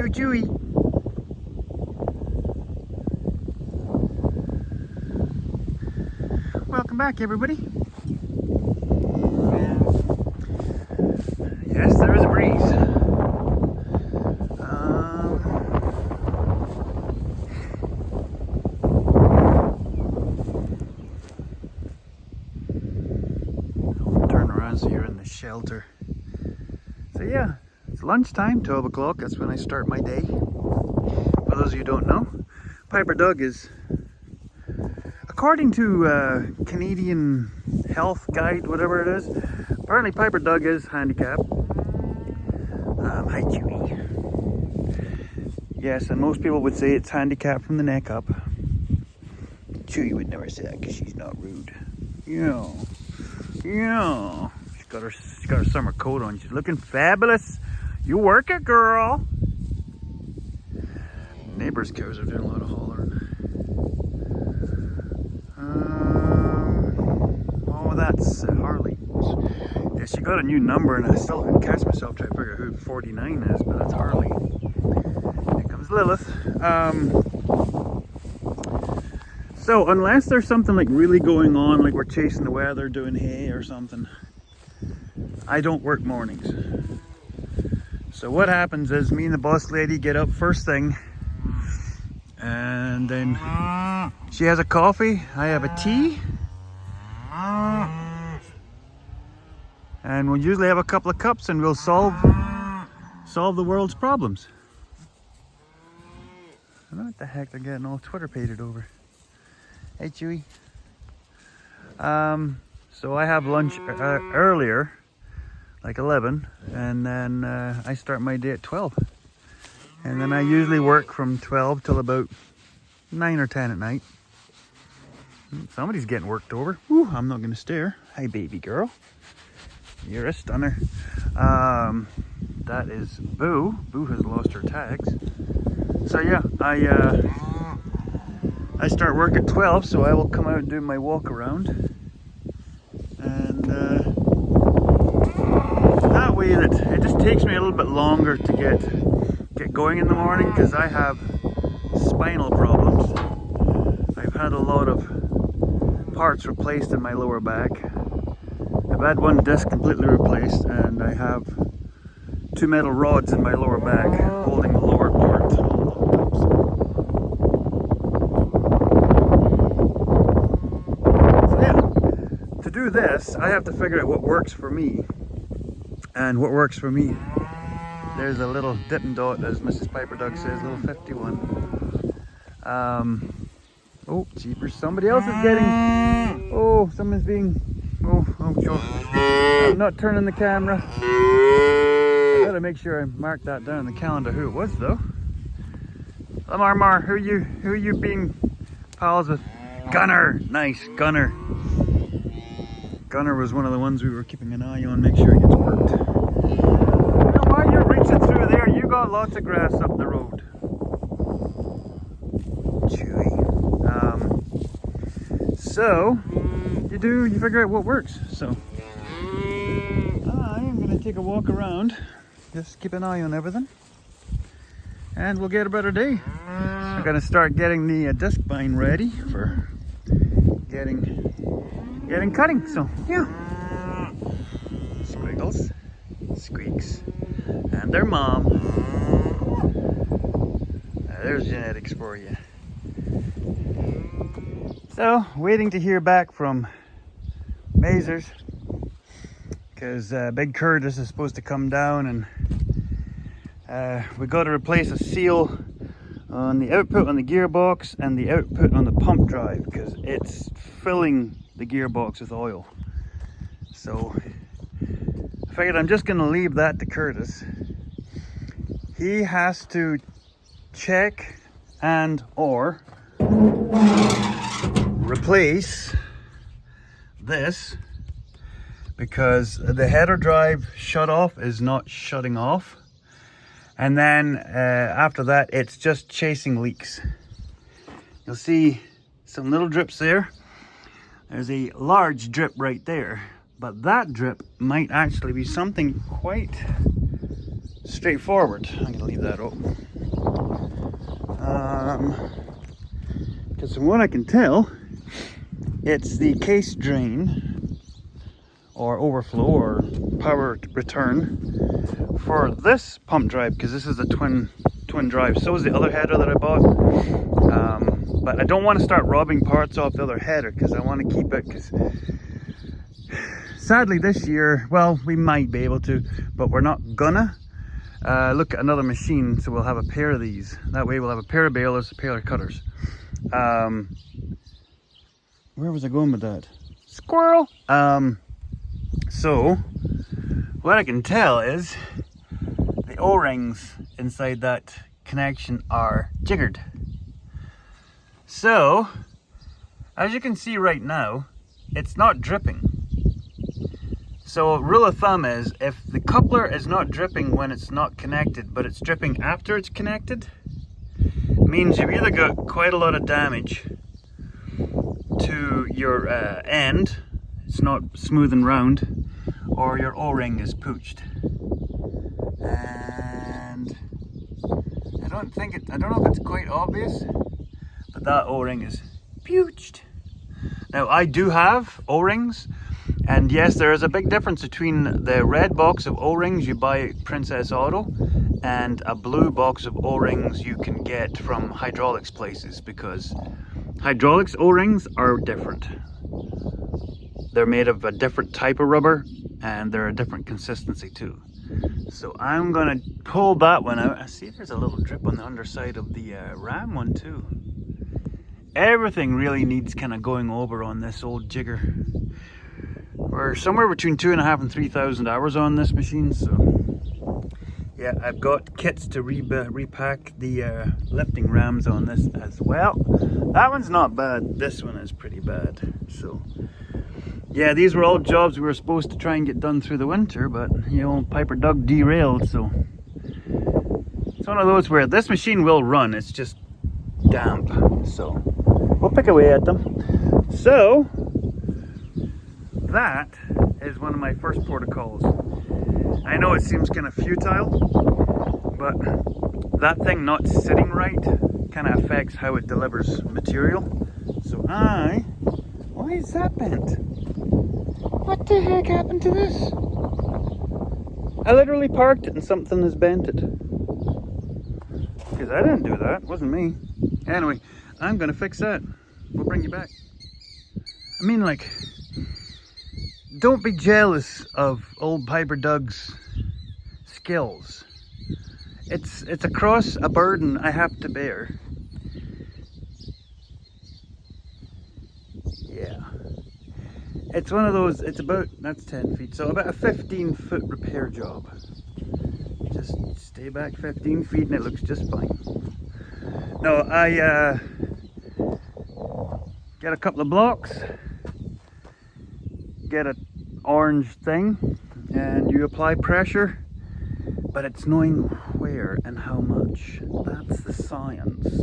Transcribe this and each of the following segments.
Chewy. Welcome back, everybody. Yes, there is a breeze. Turn around so you're in the shelter. So yeah, it's lunchtime, 12 o'clock. That's when I start my day. For those of you who don't know, Piper Doug is, according to Canadian Health Guide, whatever it is, apparently Piper Doug is handicapped. Hi, Chewy. Yes, and most people would say it's handicapped from the neck up. Chewy would never say that because she's not rude. Yeah. She's got her summer coat on. She's looking fabulous. You work it, girl. Neighbors' cows are doing a lot of hollering. Oh, that's Harley. Yeah, she got a new number, and I still can catch myself trying to figure out who 49 is, but that's Harley. Here comes Lilith. So unless there's something like really going on, like we're chasing the weather, doing hay or something, I don't work mornings. So what happens is me and the boss lady get up first thing, and then she has a coffee, I have a tea, and we'll usually have a couple of cups, and we'll solve the world's problems. I don't know what the heck they're getting all Twitter pated over. Hey, Chewy. So I have lunch earlier, like 11, and then I start my day at 12. And then I usually work from 12 till about 9 or 10 at night. Somebody's getting worked over. Whew, I'm not going to stare. Hi, baby girl. You're a stunner. That is Boo. Boo has lost her tags. So yeah, I start work at 12, so I will come out and do my walk around. And that way that it just takes me a little bit longer to get going in the morning, because I have spinal problems. I've had a lot of parts replaced in my lower back. I've had one disc completely replaced, and I have 2 metal rods in my lower back holding the lower part. To do this, I have to figure out what works for me. And what works for me, there's a little Dippin' Dot, as Mrs. Piper Doug says, little 51. Oh, jeepers, somebody else is getting, someone's being, sure. I'm not turning the camera. I gotta make sure I mark that down in the calendar who it was though. Mar, who are you being pals with? Gunner, nice, Gunner. Gunner was one of the ones we were keeping an eye on, make sure he gets worked. Now, while you're reaching through there, you got lots of grass up the road. Chewy. So, you figure out what works. So, I am going to take a walk around, just keep an eye on everything, and we'll get a better day. I'm going to start getting the disc bind ready for getting cutting. So yeah, Squiggles, Squeaks, and their mom. There's genetics for you. So waiting to hear back from Mazers, because Big Curtis is supposed to come down, and we got to replace a seal on the output on the gearbox and the output on the pump drive, because it's filling the gearbox with oil. So I figured I'm just going to leave that to Curtis. He has to check and or replace this, because the header drive shut off is not shutting off, and then after that it's just chasing leaks. You'll see some little drips there. There's a large drip right there, but that drip might actually be something quite straightforward. I'm going to leave that open. Because from what I can tell, it's the case drain or overflow or power return for this pump drive, because this is a twin drive. So is the other header that I bought. But I don't want to start robbing parts off the other header, because I want to keep it, because sadly this year, well, we might be able to, but we're not gonna. Look at another machine, so we'll have a pair of these. That way we'll have a pair of balers, a pair of cutters. Where was I going with that? Squirrel! So, what I can tell is the O-rings inside that connection are jiggered. So, as you can see right now, it's not dripping. So rule of thumb is, if the coupler is not dripping when it's not connected, but it's dripping after it's connected, it means you've either got quite a lot of damage to your end, it's not smooth and round, or your O-ring is pooched. And I don't know if it's quite obvious, but that O-ring is pooched. Now I do have O-rings. And yes, there is a big difference between the red box of O-rings you buy at Princess Auto and a blue box of O-rings you can get from hydraulics places, because hydraulics O-rings are different. They're made of a different type of rubber and they're a different consistency too. So I'm gonna pull that one out. I see there's a little drip on the underside of the Ram one too. Everything really needs kind of going over on this old jigger. We're somewhere between 2,500 and 3,000 hours on this machine, so yeah, I've got kits to repack the lifting rams on this as well. That one's not bad, this one is pretty bad. So yeah, these were all jobs we were supposed to try and get done through the winter, but you know, Piper Doug derailed, so it's one of those where this machine will run, it's just damp, so we'll pick away at them. So that is one of my first protocols. I know it seems kind of futile, but that thing not sitting right kind of affects how it delivers material. So why is that bent? What the heck happened to this? I literally parked it and something has bent it. Because I didn't do that, it wasn't me. Anyway, I'm gonna fix that. We'll bring you back. I mean, like, don't be jealous of old Piper Doug's skills. It's a cross, a burden I have to bear. Yeah. It's one of those, it's about, that's 10 feet, so about a 15-foot repair job. Just stay back 15 feet and it looks just fine. No, I get a couple of blocks, get an orange thing, and you apply pressure, but it's knowing where and how much. That's the science.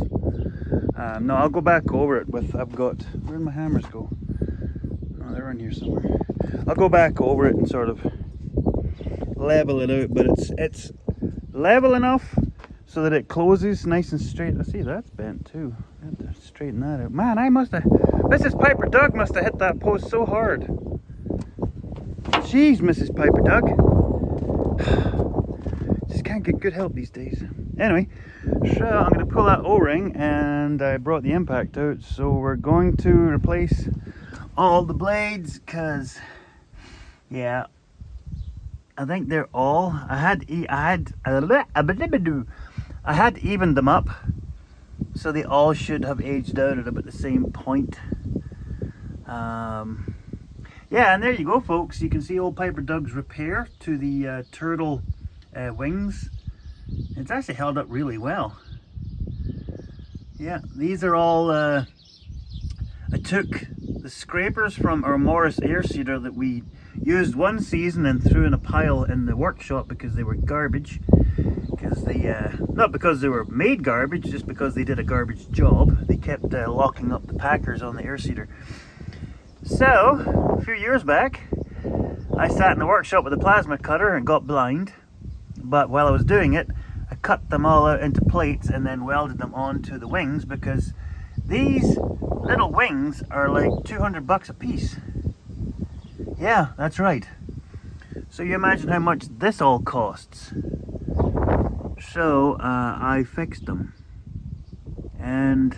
No, I'll go back over it with, where'd my hammers go? Oh, they're in here somewhere. I'll go back over it and sort of level it out, but it's level enough so that it closes nice and straight. I see that's bent too. I have to straighten that out. Man, Mrs. Piper Doug must have hit that post so hard. Jeez, Mrs. Piper Doug. Just can't get good help these days. Anyway, so I'm going to pull that O-ring, and I brought the impact out, so we're going to replace all the blades, because yeah, I think they're all, I had evened them up, so they all should have aged out at about the same point. Yeah, and there you go, folks. You can see old Piper Doug's repair to the turtle wings. It's actually held up really well. Yeah, these are all, I took the scrapers from our Morris air seeder that we used one season and threw in a pile in the workshop because they were garbage. Because they, not because they were made garbage, just because they did a garbage job. They kept locking up the packers on the air seeder. So, a few years back, I sat in the workshop with a plasma cutter and got blind. But while I was doing it, I cut them all out into plates and then welded them onto the wings, because these little wings are like $200 a piece. Yeah, that's right. So you imagine how much this all costs. So I fixed them, and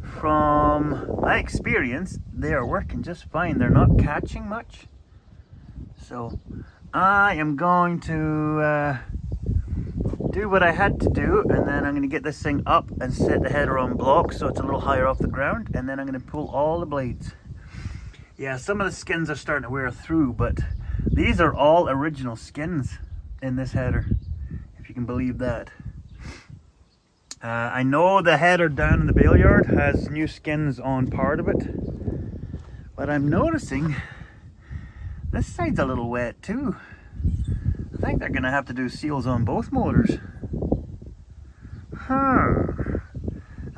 from my experience, they are working just fine. They're not catching much. So I am going to do what I had to do, and then I'm going to get this thing up and set the header on blocks so it's a little higher off the ground, and then I'm going to pull all the blades. Yeah, some of the skins are starting to wear through, but these are all original skins in this header, if you can believe that. I know the header down in the bale yard has new skins on part of it, but I'm noticing this side's a little wet too. I think they're gonna have to do seals on both motors.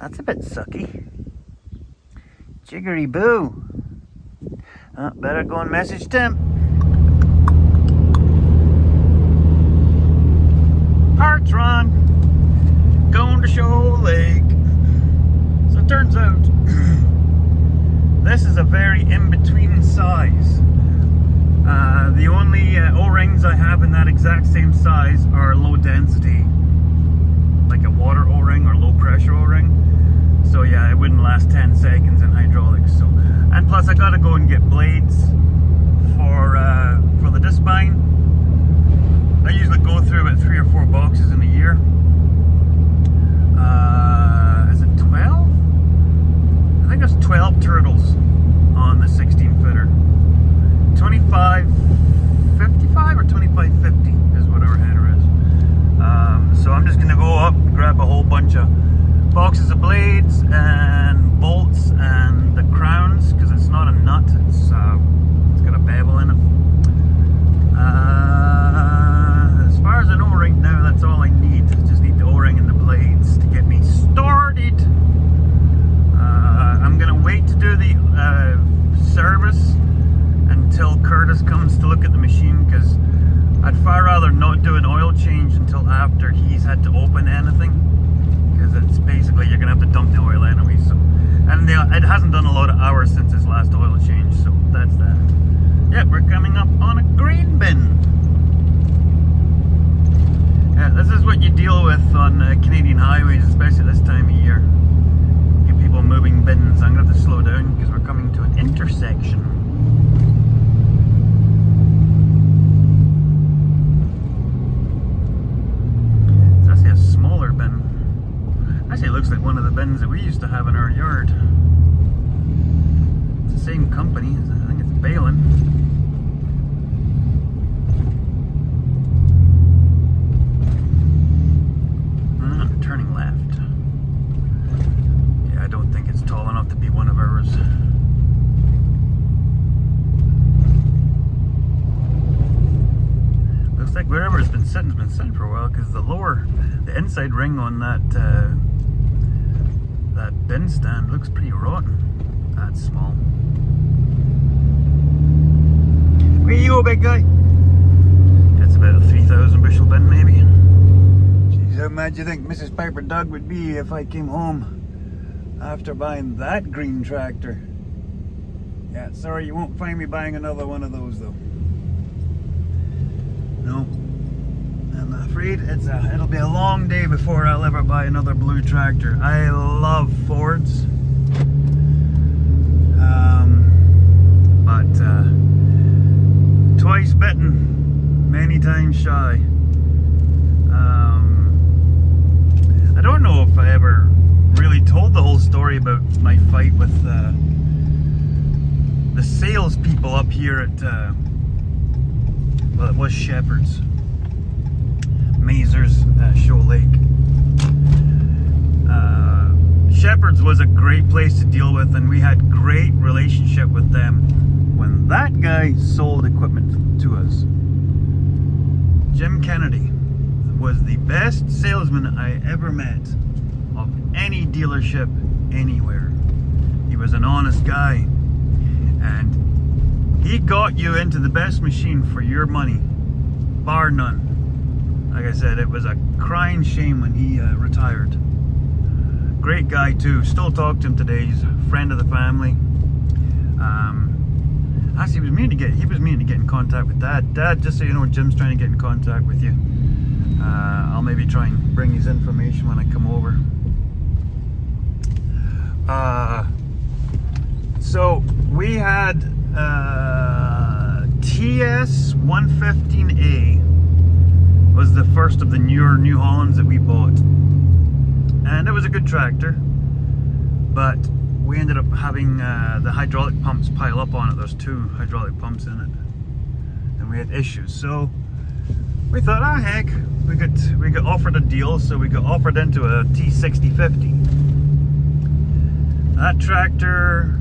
That's a bit sucky. Jiggery boo. Better go and message Tim. Parts run. Going to Shoal Lake. So it turns out this is a very in-between size. The only O-rings I have in that exact same size are low density, like a water O-ring or low pressure O-ring. So yeah, it wouldn't last 10 seconds in hydraulics. So, and plus I gotta go and get blades for the disc spine. I usually go through about 3 or 4 boxes in a year. Is it 12? I think there's 12 turtles on the 16 footer. 2555 or 2550 is what our header is. So I'm just gonna go up, grab a whole bunch of boxes of blades and bolts and the crowns, because it's not a nut, it's got a bevel in it. As far as an O-ring now, that's all I need. Just need the O-ring and the blades to get me started. I'm gonna wait to do the service until Curtis comes to look at the machine, because I'd far rather not do an oil change until after he's had to open anything, because it's basically you're gonna have to dump the oil anyway. So, and it hasn't done a lot of hours since his last oil change, so that's that. Yep, we're coming up on a grain bin. Yeah, this is what you deal with on Canadian highways, especially this time of year. Get people moving bins. I'm gonna have to slow down because we're coming to an intersection. Actually, it looks like one of the bins that we used to have in our yard. It's the same company. I think it's Balin. Turning left. Yeah, I don't think it's tall enough to be one of ours. Looks like wherever it's been sitting for a while, because the inside ring on that bin stand looks pretty rotten. That's small. Where you go, big guy? That's about a 3,000 bushel bin, maybe. Jeez, how mad do you think Mrs. Piper Doug would be if I came home after buying that green tractor? Yeah, sorry, you won't find me buying another one of those though. No. I'm afraid it'll be a long day before I'll ever buy another blue tractor. I love Fords, but twice bitten, many times shy. I don't know if I ever really told the whole story about my fight with the sales people up here at well, it was Shepherd's. Mazers at Shoal Lake. Shepherd's was a great place to deal with, and we had great relationship with them when that guy sold equipment to us. Jim Kennedy was the best salesman I ever met of any dealership anywhere. He was an honest guy, and he got you into the best machine for your money, bar none. Like I said, it was a crying shame when he retired. Great guy too. Still talk to him today. He's a friend of the family. Actually, he was meaning to get in contact with Dad. Dad, just so you know, Jim's trying to get in contact with you. I'll maybe try and bring his information when I come over. So we had TS 115A was the first of the newer New Hollands that we bought, and it was a good tractor, but we ended up having the hydraulic pumps pile up on it. There's 2 hydraulic pumps in it, and we had issues. So we thought, ah, heck, we got offered a deal, so we got offered into a T6050. That tractor,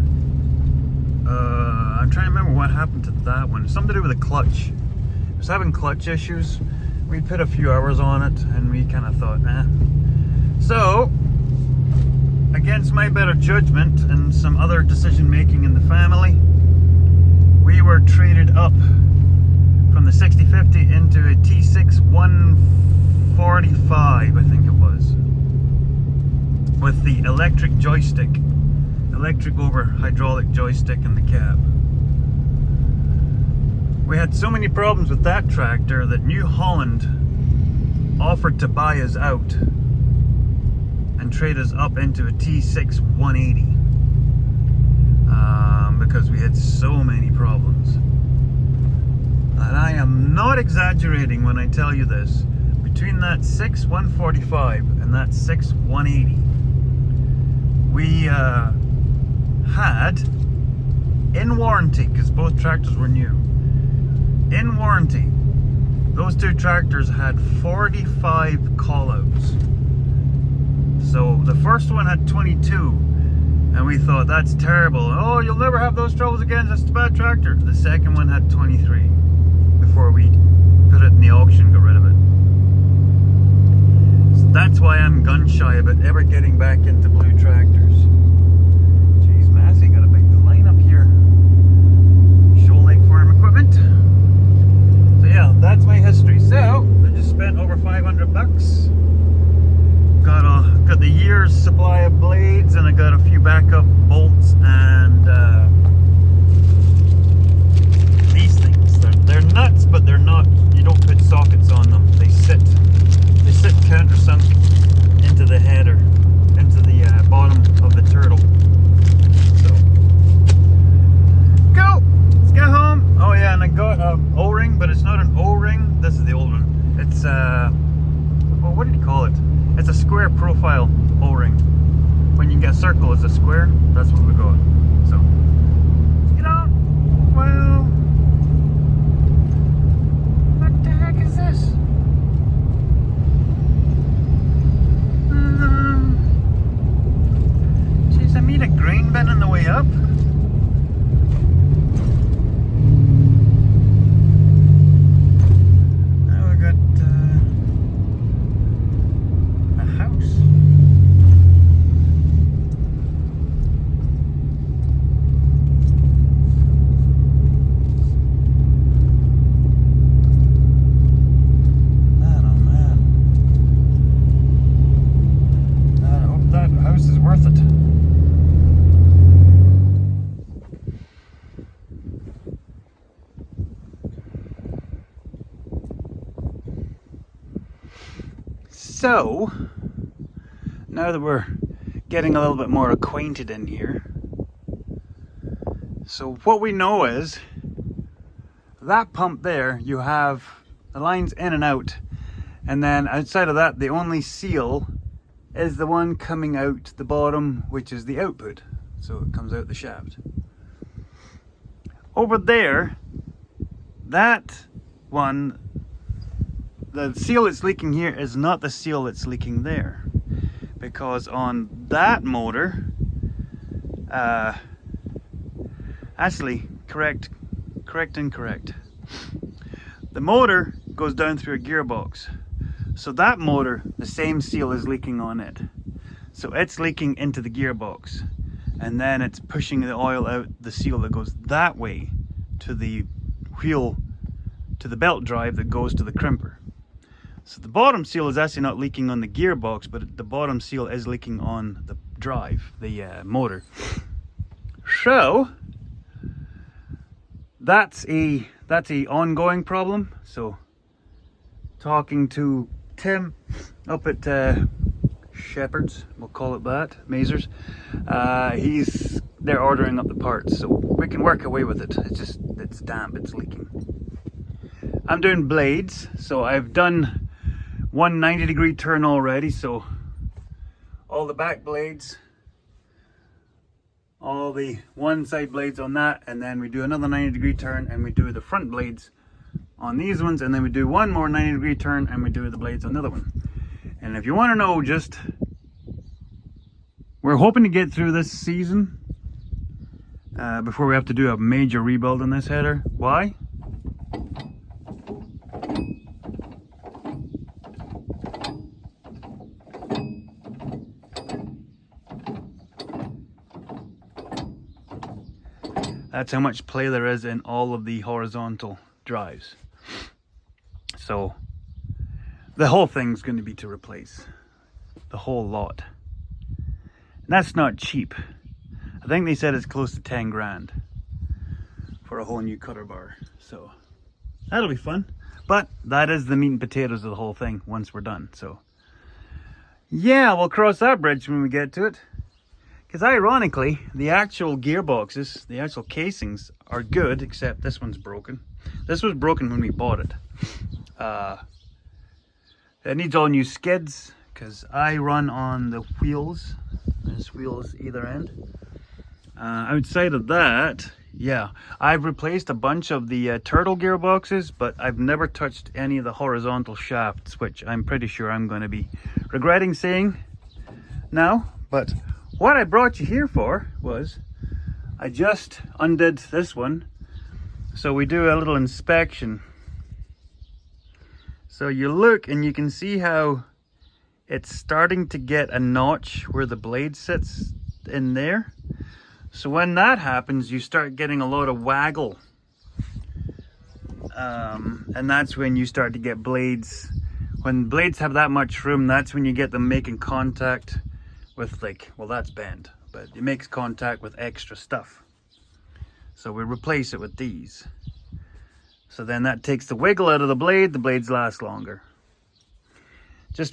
I'm trying to remember what happened to that one. Something to do with the clutch. It was having clutch issues. We put a few hours on it, and we kind of thought, nah. So, against my better judgment and some other decision making in the family, we were traded up from the 6050 into a T6 145, I think it was, with the electric joystick, electric over hydraulic joystick in the cab. We had so many problems with that tractor that New Holland offered to buy us out and trade us up into a T6 180 because we had so many problems. And I am not exaggerating when I tell you this. Between that 6 145 and that 6 180, we had, in warranty, because both tractors were new, in warranty, those 2 tractors had 45 callouts. So the first one had 22, and we thought, that's terrible. Oh, you'll never have those troubles again, that's a bad tractor. The second one had 23 before we put it in the auction, got rid of it. So that's why I'm gun shy about ever getting back into blue tractors. Jeez, Massey got a big line up here. Shoal Lake Farm Equipment. So yeah, that's my history. So I just spent over 500 bucks. Got the year's supply of blades, and I got a few backup bolts, and these things. They're nuts, but they're not. You don't put sockets on them. They sit countersunk into the header, into the bottom of the turtle. So go. Let's get home. Oh yeah, and I got an O-ring, but it's not an O-ring. This is the old one. It's well, what did he call it? It's a square profile O-ring. When you get a circle as a square, that's what we got. So, you know, well, what the heck is this? Jeez, I made a grain bin on the way up. So, now that we're getting a little bit more acquainted in here, so what we know is that pump there, you have the lines in and out, and then outside of that, the only seal is the one coming out the bottom, which is the output. So it comes out the shaft. Over there, that one, the seal that's leaking here is not the seal that's leaking there, because on that motor, actually, incorrect. The motor goes down through a gearbox, so that motor, the same seal is leaking on it, so it's leaking into the gearbox, and then it's pushing the oil out the seal that goes that way to the wheel, to the belt drive that goes to the crimper. So the bottom seal is actually not leaking on the gearbox, but the bottom seal is leaking on the drive, the motor. So that's a ongoing problem. So talking to Tim up at Shepherd's, we'll call it that, Mazers, they're ordering up the parts, so we can work away with it. It's damp, it's leaking. I'm doing blades, so I've done one 90-degree turn already, so all the back blades, all the one side blades on that, and then we do another 90-degree turn and we do the front blades on these ones, and then we do one more 90-degree turn and we do the blades on the other one. And if you want to know, we're hoping to get through this season before we have to do a major rebuild on this header. Why? That's how much play there is in all of the horizontal drives. So the whole thing's going to be to replace the whole lot. And that's not cheap. I think they said it's close to 10 grand for a whole new cutter bar. So that'll be fun. But that is the meat and potatoes of the whole thing once we're done. So yeah, we'll cross that bridge when we get to it. Because ironically, the actual gearboxes, the actual casings are good, except this one's broken. This was broken when we bought it. It needs all new skids, because I run on the wheels. There's wheels either end. Outside of that, yeah, I've replaced a bunch of the turtle gearboxes, but I've never touched any of the horizontal shafts, which I'm pretty sure I'm going to be regretting saying now. But what I brought you here for was, I just undid this one, so we do a little inspection. So you look and you can see how it's starting to get a notch where the blade sits in there. So when that happens, you start getting a lot of waggle. And that's when you start to get blades. When blades have that much room, that's when you get them making contact with, like, well, that's bent, but it makes contact with extra stuff. So we replace it with these. So then that takes the wiggle out of the blades last longer.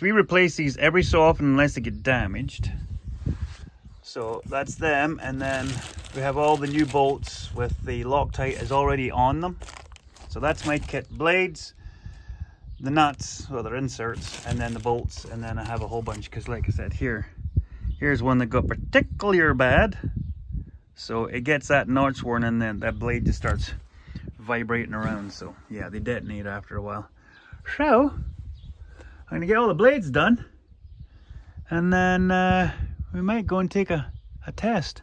We replace these every so often unless they get damaged. So that's them, and then we have all the new bolts with the Loctite is already on them. So that's my kit: blades, the nuts, well, they're inserts, and then the bolts, and then I have a whole bunch, because like I said, here's one that got particularly bad. So it gets that notch worn, and then that blade just starts vibrating around. So yeah, they detonate after a while. So I'm gonna get all the blades done, and then we might go and take a test.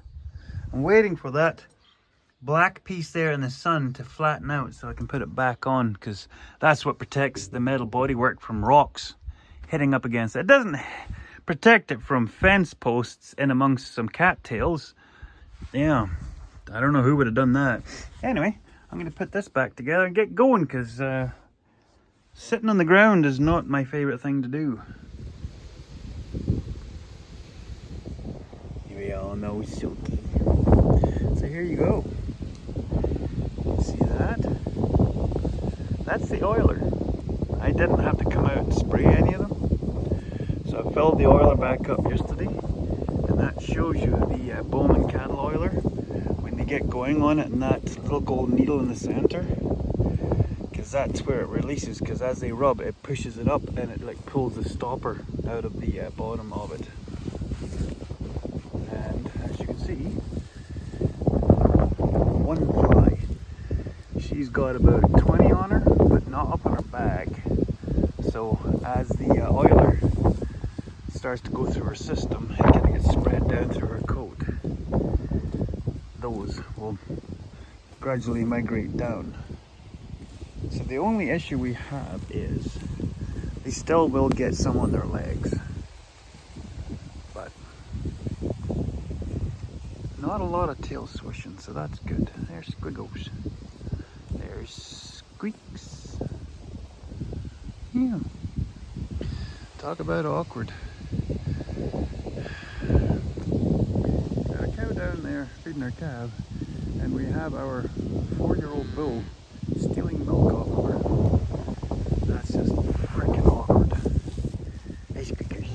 I'm waiting for that black piece there in the sun to flatten out so I can put it back on, because that's what protects the metal bodywork from rocks hitting up against it. It doesn't protect it from fence posts in amongst some cattails. Yeah, I don't know who would have done that. Anyway, I'm going to put this back together and get going, because sitting on the ground is not my favorite thing to do. We all know Silky. So here you go. See that? That's the oiler. I didn't have to come out and spray any of them. So I filled the oiler back up yesterday, and that shows you the Bowman cattle oiler when they get going on it, and that little gold needle in the center, because that's where it releases, because as they rub it pushes it up and it like pulls the stopper out of the bottom of it. And as you can see, one fly, she's got about 20 on her, but not up on her bag. So as the oiler starts to go through her system and kind of gets spread down through her coat, those will gradually migrate down. So the only issue we have is they still will get some on their legs, but not a lot of tail swishing, so that's good. There's squiggles. There's squeaks. Yeah. Talk about awkward. Got a cow down there feeding her calf, and we have our 4-year-old bull stealing milk off of her. That's just freaking awkward. Hey, speakers.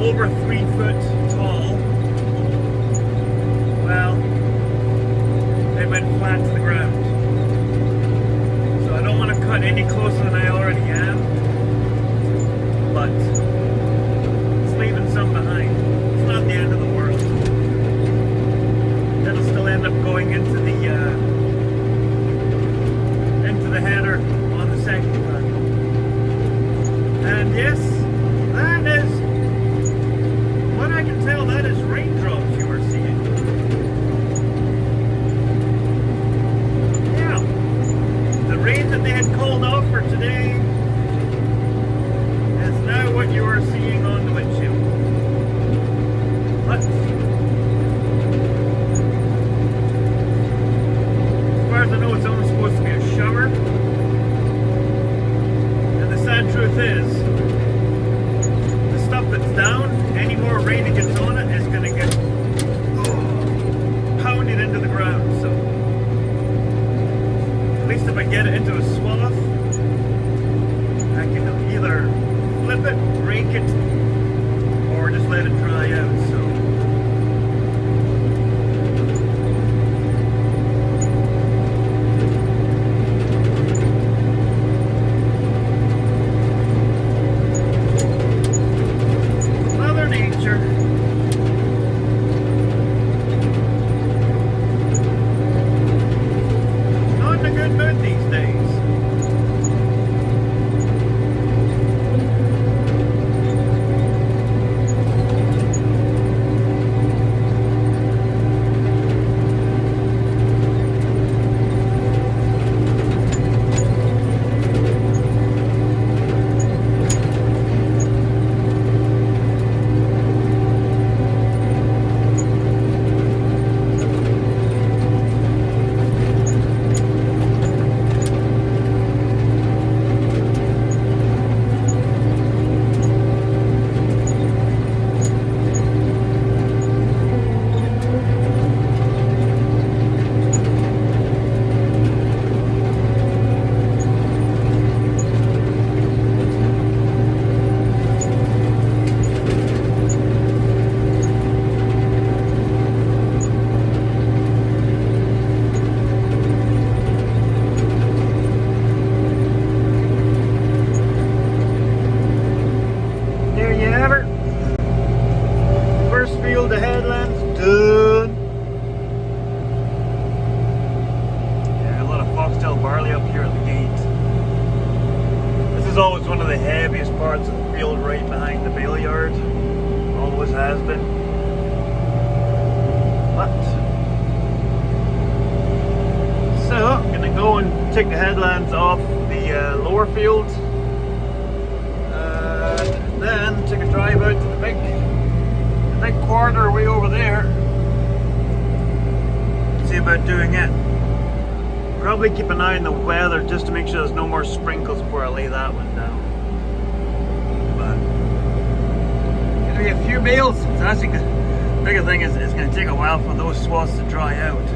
Over 3 foot tall. Well, they went flat to the ground. So I don't want to cut any closer than I already am, but it's leaving some behind. It's not the end of the world. That'll still end up going into the header on the second cut. And yes, that is, what I can tell, that is raindrops you are seeing. Yeah, the rain that they had called off for today is now what you are seeing on the windshield. But as far as I know, it's only supposed to be a shower. And the sad truth is, the stuff that's down, any more rain that gets on it is going to get pounded into the ground. So at least if I get it into a swath, I can either flip it, rake it, or just let it dry out. So Mother Nature. Not in a good mood these days. here at the gate. This is always one of the heaviest parts of the field, right behind the bale yard. Always has been. But so I'm gonna go and take the headlands off the lower field, and then take a drive out to the big quarter way over there. See about doing it. Probably keep an eye on the weather just to make sure there's no more sprinkles before I lay that one down. But gonna be a few bales. It's actually the bigger thing is it's gonna take a while for those swaths to dry out.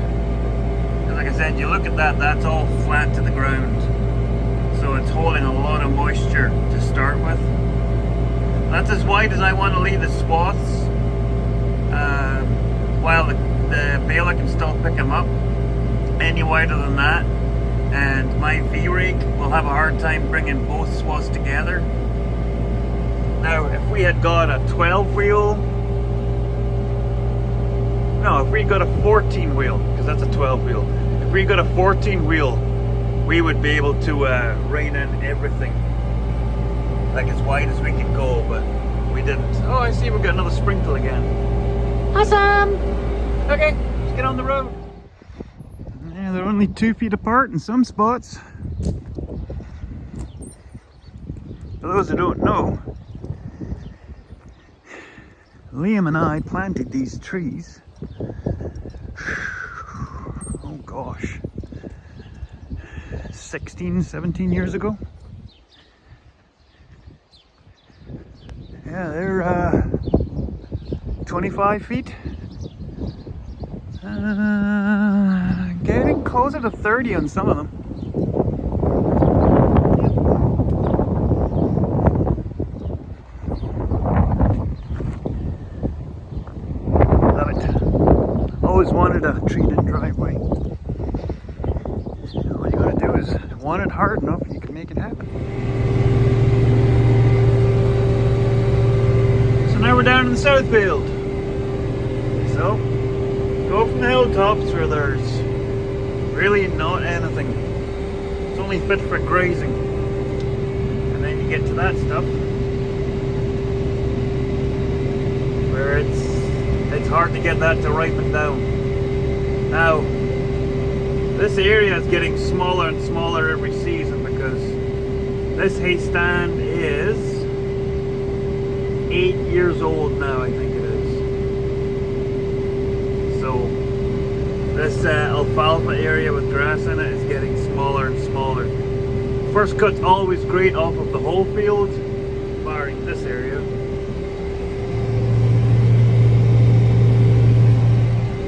And like I said, you look at that, that's all flat to the ground. So it's holding a lot of moisture to start with. That's as wide as I want to leave the swaths, while the baler can still pick them up. Any wider than that, and my V-rake will have a hard time bringing both swaths together. Now, if we had got a 12 wheel, no, if we got a 14 wheel, because that's a 12 wheel, if we got a 14 wheel, we would be able to rein in everything like as wide as we could go, but we didn't. Oh, I see we've got another sprinkle again. Awesome! Okay, let's get on the road. Yeah, they're only 2 feet apart in some spots. For those who don't know, Liam and I planted these trees, oh gosh, 16, 17 years ago. Yeah, they're 25 feet. Getting closer to 30 on some of them. Love it. Always wanted a treated driveway. All you gotta do is want it hard enough, you can make it happen. So now we're down in the south field. So go from the hilltops where there's really not anything. It's only fit for grazing. And then you get to that stuff where it's hard to get that to ripen down. Now, this area is getting smaller and smaller every season because this hay stand is 8 years old now, I think it is. So this alfalfa area with grass in it is getting smaller and smaller. First cut's always great off of the whole field, barring this area.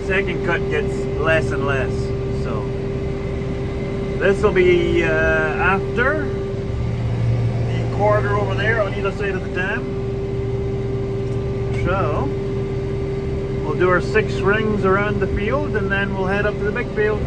Second cut gets less and less. So this will be after the quarter over there on either side of the dam. So we'll do our 6 rings around the field and then we'll head up to the big field.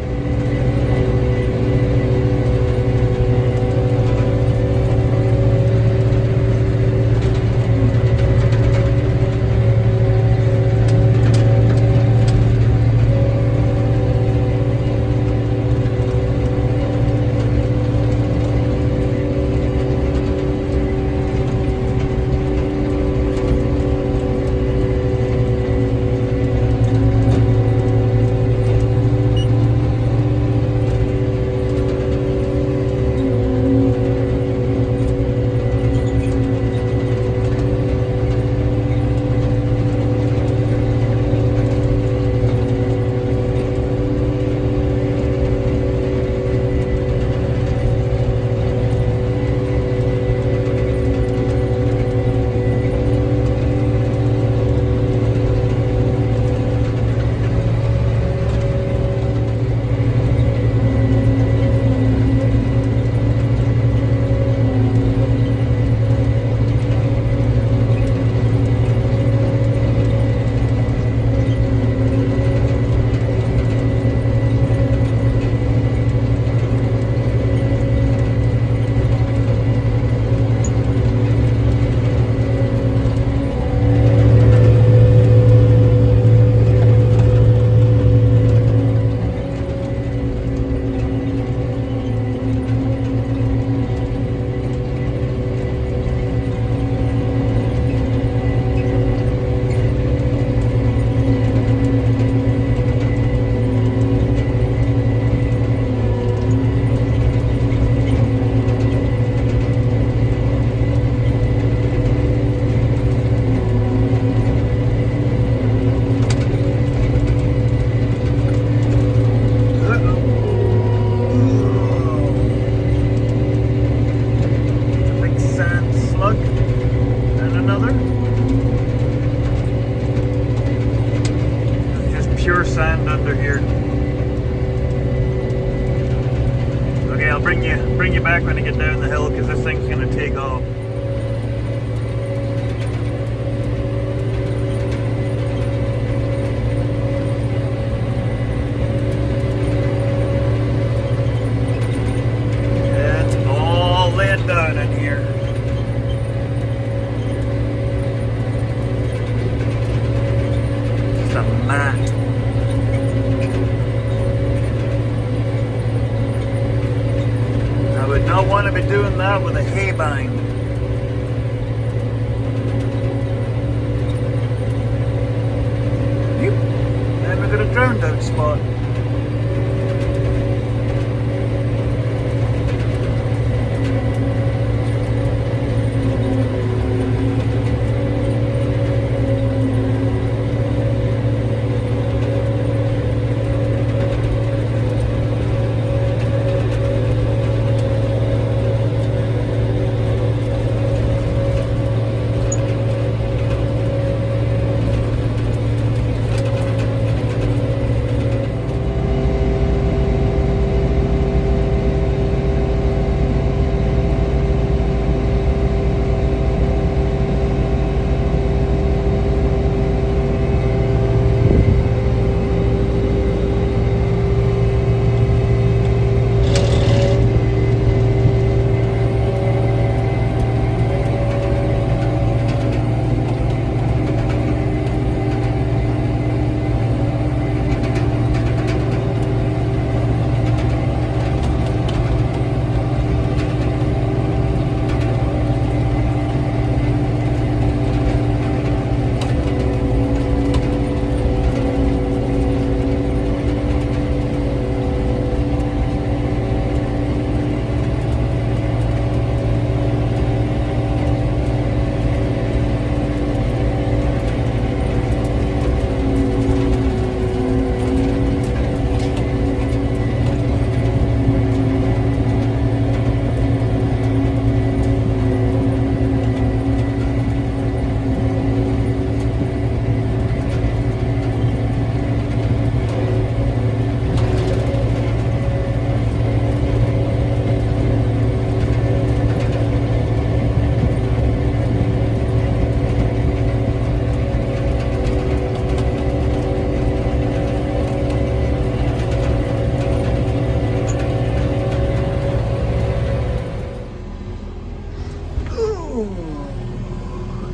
bring you back when I get down the hill, because this thing's gonna take off. It's all laid down in here. Just a mat. I would not want to be doing that with a hay bind. Yep. And we've got a drowned out spot.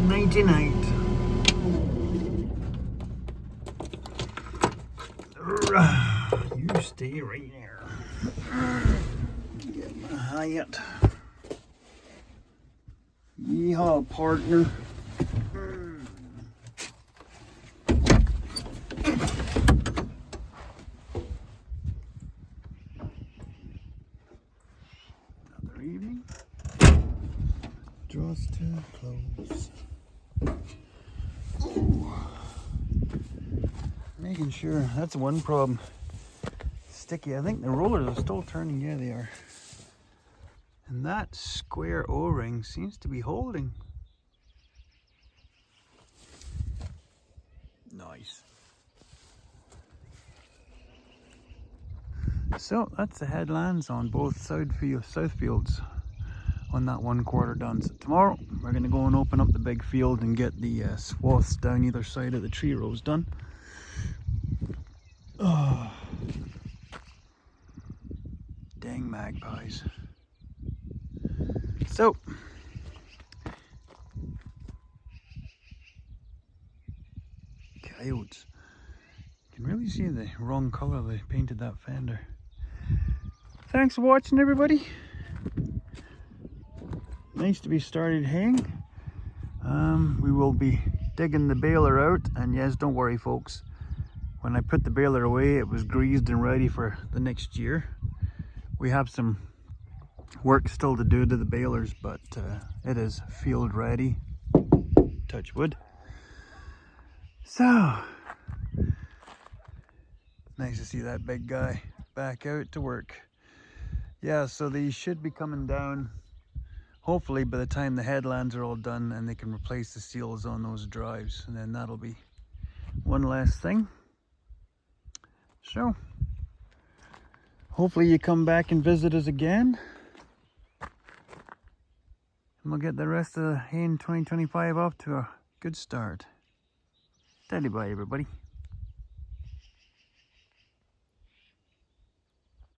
Nighty night. You stay right there. Get my Hyatt. Yeehaw, partner. Another evening. Draws to a close. Ooh. Making sure, that's one problem. Sticky. I think the rollers are still turning. Yeah, they are. And that square O-ring seems to be holding. Nice. So that's the headlands on both south fields on that 1/4 done. So tomorrow we're going to go and open up the big field and get the swaths down either side of the tree rows done. Oh, dang magpies. So coyotes. You can really see the wrong color they painted that fender. Thanks for watching, everybody. Nice to be started haying. We will be digging the baler out, and yes, don't worry folks, when I put the baler away it was greased and ready for the next year. We have some work still to do to the balers, but it is field ready, touch wood. So nice to see that big guy back out to work. Yeah, so these should be coming down hopefully by the time the headlands are all done, and they can replace the seals on those drives, and then that'll be one last thing. So hopefully you come back and visit us again. And we'll get the rest of the Hain 2025 off to a good start. Teddy bye, everybody.